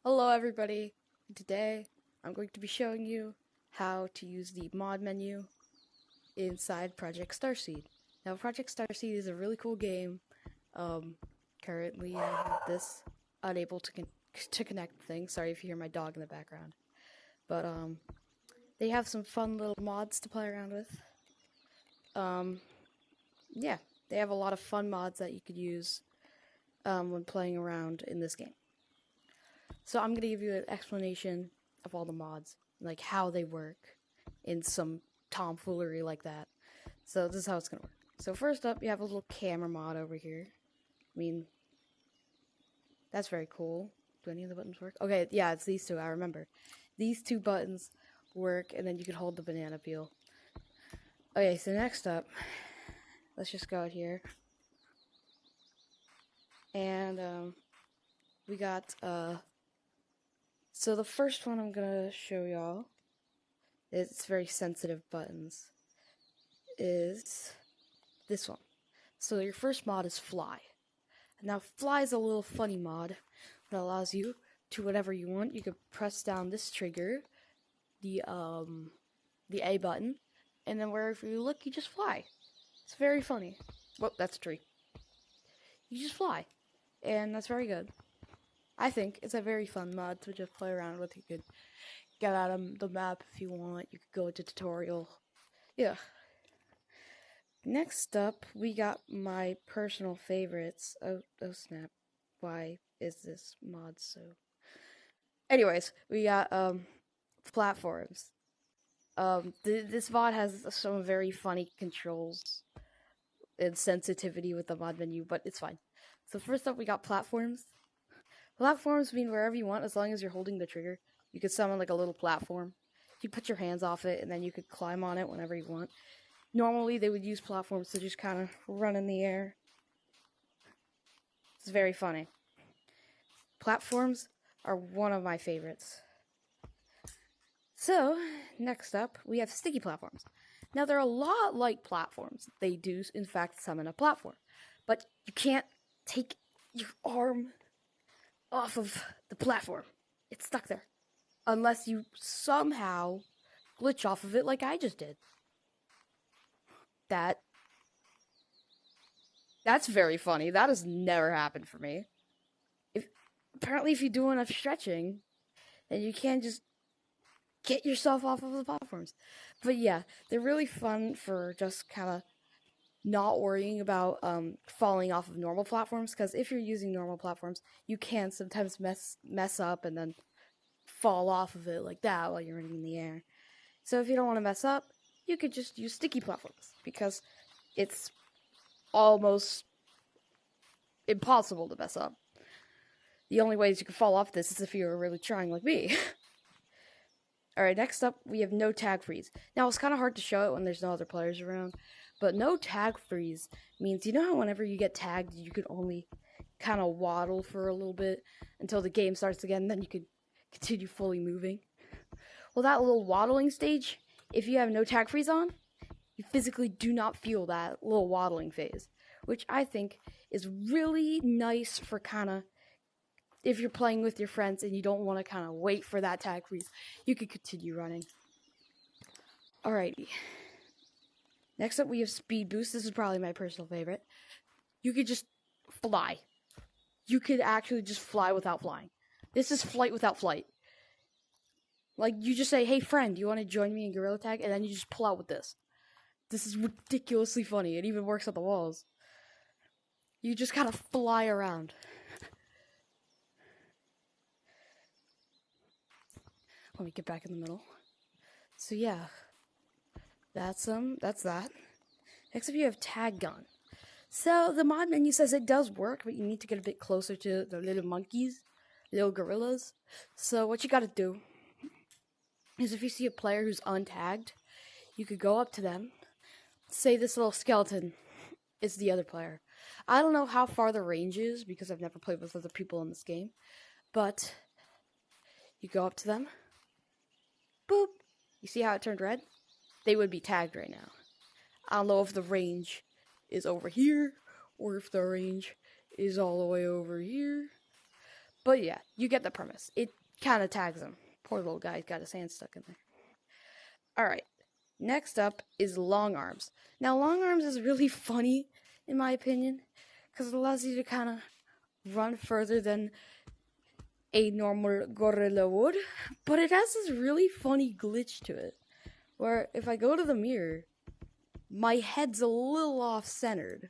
Hello everybody. Today I'm going to be showing you how to use the mod menu inside Project StarSeed. Now Project StarSeed is a really cool game. Currently I have this unable to connect things. Sorry if you hear my dog in the background. But they have some fun little mods to play around with. Yeah, they have a lot of fun mods that you could use when playing around in this game. So I'm going to give you an explanation of all the mods, like how they work in some tomfoolery like that. So this is how it's going to work. So first up, you have a little camera mod over here. I mean, that's very cool. Do any of the buttons work? Okay, yeah, it's these two, I remember. These two buttons work, and then you can hold the banana peel. Okay, so next up, let's just go out here. And, we got, so the first one I'm gonna show y'all, it's very sensitive buttons, is this one. So your first mod is fly. Now fly is a little funny mod that allows you to whatever you want. You can press down this trigger, the A button, and then wherever you look, you just fly. It's very funny. Well, that's a tree. You just fly, and that's very good. I think it's a very fun mod to just play around with. You could get out of the map if you want. You could go into tutorial. Yeah. Next up, we got my personal favorites. Oh snap. Why is this mod so... Anyways, we got, platforms. This mod has some very funny controls and sensitivity with the mod menu, but it's fine. So first up, we got platforms. Platforms mean wherever you want, as long as you're holding the trigger. You could summon like a little platform. You put your hands off it, and then you could climb on it whenever you want. Normally, they would use platforms to just kind of run in the air. It's very funny. Platforms are one of my favorites. So, next up, we have sticky platforms. Now, they're a lot like platforms. They do, in fact, summon a platform. But you can't take your arm off of the platform. It's stuck there. Unless you somehow glitch off of it like I just did. That's very funny. That has never happened for me. Apparently if you do enough stretching, then you can just get yourself off of the platforms. But yeah, they're really fun for just kind of not worrying about falling off of normal platforms, because if you're using normal platforms, you can sometimes mess up and then fall off of it like that while you're running in the air. So if you don't want to mess up, you could just use sticky platforms, because it's almost impossible to mess up. The only ways you can fall off this is if you're really trying like me. Alright, next up, we have no tag freeze. Now, it's kind of hard to show it when there's no other players around, but no tag freeze means, you know how whenever you get tagged, you can only kind of waddle for a little bit until the game starts again, and then you could continue fully moving? Well, that little waddling stage, if you have no tag freeze on, you physically do not feel that little waddling phase, which I think is really nice for kind of, if you're playing with your friends and you don't want to kind of wait for that tag freeze, you could continue running. Alrighty. Next up, we have speed boost. This is probably my personal favorite. You could just fly. You could actually just fly without flying. This is flight without flight. Like, you just say, hey friend, you want to join me in Gorrila Tag? And then you just pull out with this. This is ridiculously funny. It even works on the walls. You just kind of fly around. Let me get back in the middle. So yeah, that's that. Next up, you have tag gun. So the mod menu says it does work, but you need to get a bit closer to the little monkeys, little gorillas. So what you gotta do is, if you see a player who's untagged, you could go up to them, say this little skeleton is the other player. I don't know how far the range is, because I've never played with other people in this game, but you go up to them, boop, you see how it turned red? They would be tagged right now. I don't know if the range is over here, or if the range is all the way over here, But yeah, you get the premise. It kind of tags him. Poor little guy got his hand stuck in there. Alright, next up is long arms. Now, long arms is really funny, in my opinion, because it allows you to kind of run further than a normal gorilla would, but it has this really funny glitch to it, where if I go to the mirror, my head's a little off-centered.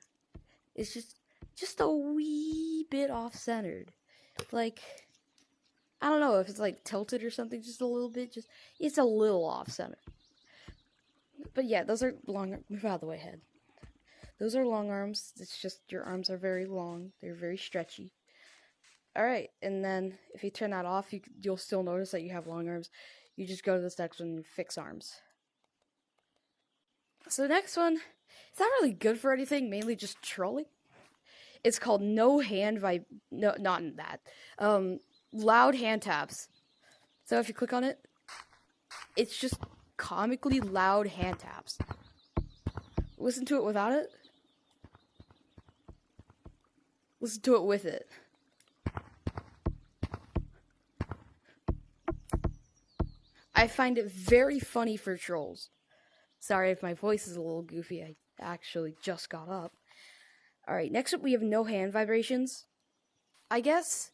It's just a wee bit off-centered. Like, I don't know if it's like tilted or something, just a little bit, it's a little off-centered. But yeah, those are long, move out of the way, head. Those are long arms. It's just your arms are very long. They're very stretchy. Alright, and then if you turn that off, you'll still notice that you have long arms. You just go to this next one and fix arms. So the next one, it's not really good for anything, mainly just trolling. It's called not in that. Loud hand taps. So if you click on it, it's just comically loud hand taps. Listen to it without it. Listen to it with it. I find it very funny for trolls. Sorry if my voice is a little goofy. I actually just got up. Alright, next up we have no hand vibrations. I guess,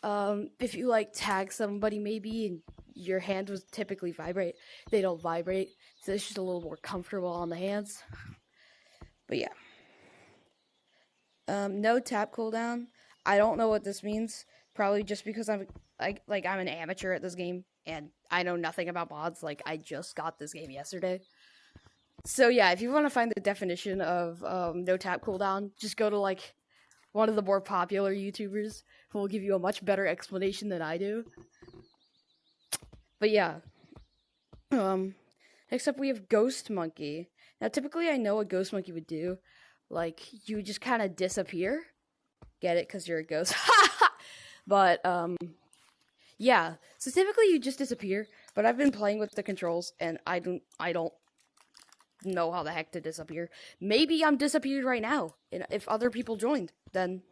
if you like tag somebody maybe and your hand was typically vibrate, they don't vibrate. So it's just a little more comfortable on the hands. But yeah. No tap cooldown. I don't know what this means. Probably just because I'm an amateur at this game and I know nothing about mods. Like, I just got this game yesterday. So yeah, if you want to find the definition of no tap cooldown, just go to like one of the more popular YouTubers who will give you a much better explanation than I do. But yeah. Next up we have Ghost Monkey. Now typically I know what Ghost Monkey would do. Like, you would just kind of disappear. Get it? Because you're a ghost. But, yeah. So typically you just disappear. But I've been playing with the controls, and I don't know how the heck to disappear. Maybe I'm disappeared right now. And if other people joined, then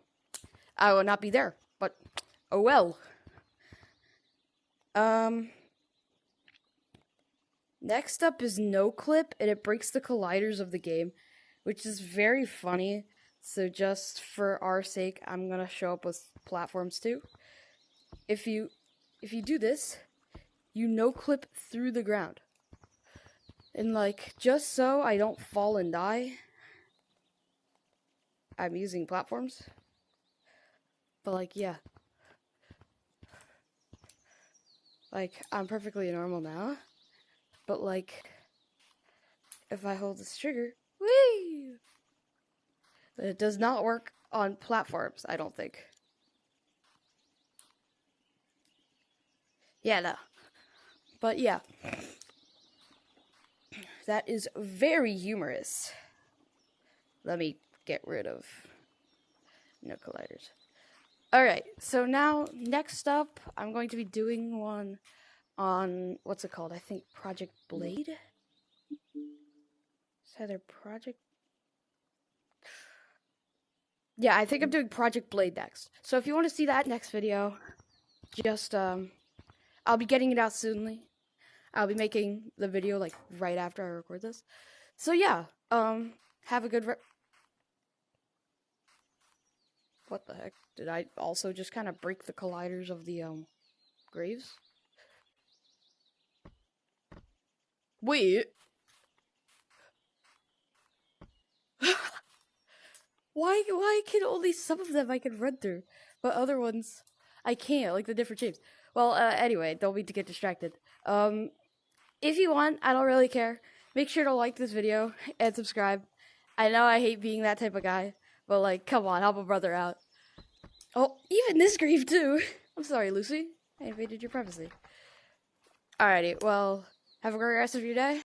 I will not be there. But, oh well. Next up is No Clip, and it breaks the colliders of the game, which is very funny. So just for our sake, I'm gonna show up with platforms too. If you do this, you no clip through the ground. And like, just so I don't fall and die, I'm using platforms. But like, yeah. Like, I'm perfectly normal now. But like, if I hold this trigger, whee! But it does not work on platforms, I don't think. Yeah, no. But yeah. That is very humorous. Let me get rid of no colliders. Alright, so now, next up, I'm going to be doing one on, what's it called? I think Project Blade? Is either Project... Yeah, I think I'm doing Project Blade next. So if you want to see that next video, just, I'll be getting it out soonly. I'll be making the video, like, right after I record this. So yeah, have a good What the heck? Did I also just kind of break the colliders of the, graves? Wait. Why can only some of them I can run through, but other ones I can't, like the different shapes? Well, anyway, don't mean to get distracted. If you want, I don't really care. Make sure to like this video and subscribe. I know I hate being that type of guy, but like, come on, help a brother out. Oh, even this grief too. I'm sorry, Lucy. I invaded your privacy. Alrighty, well, have a great rest of your day.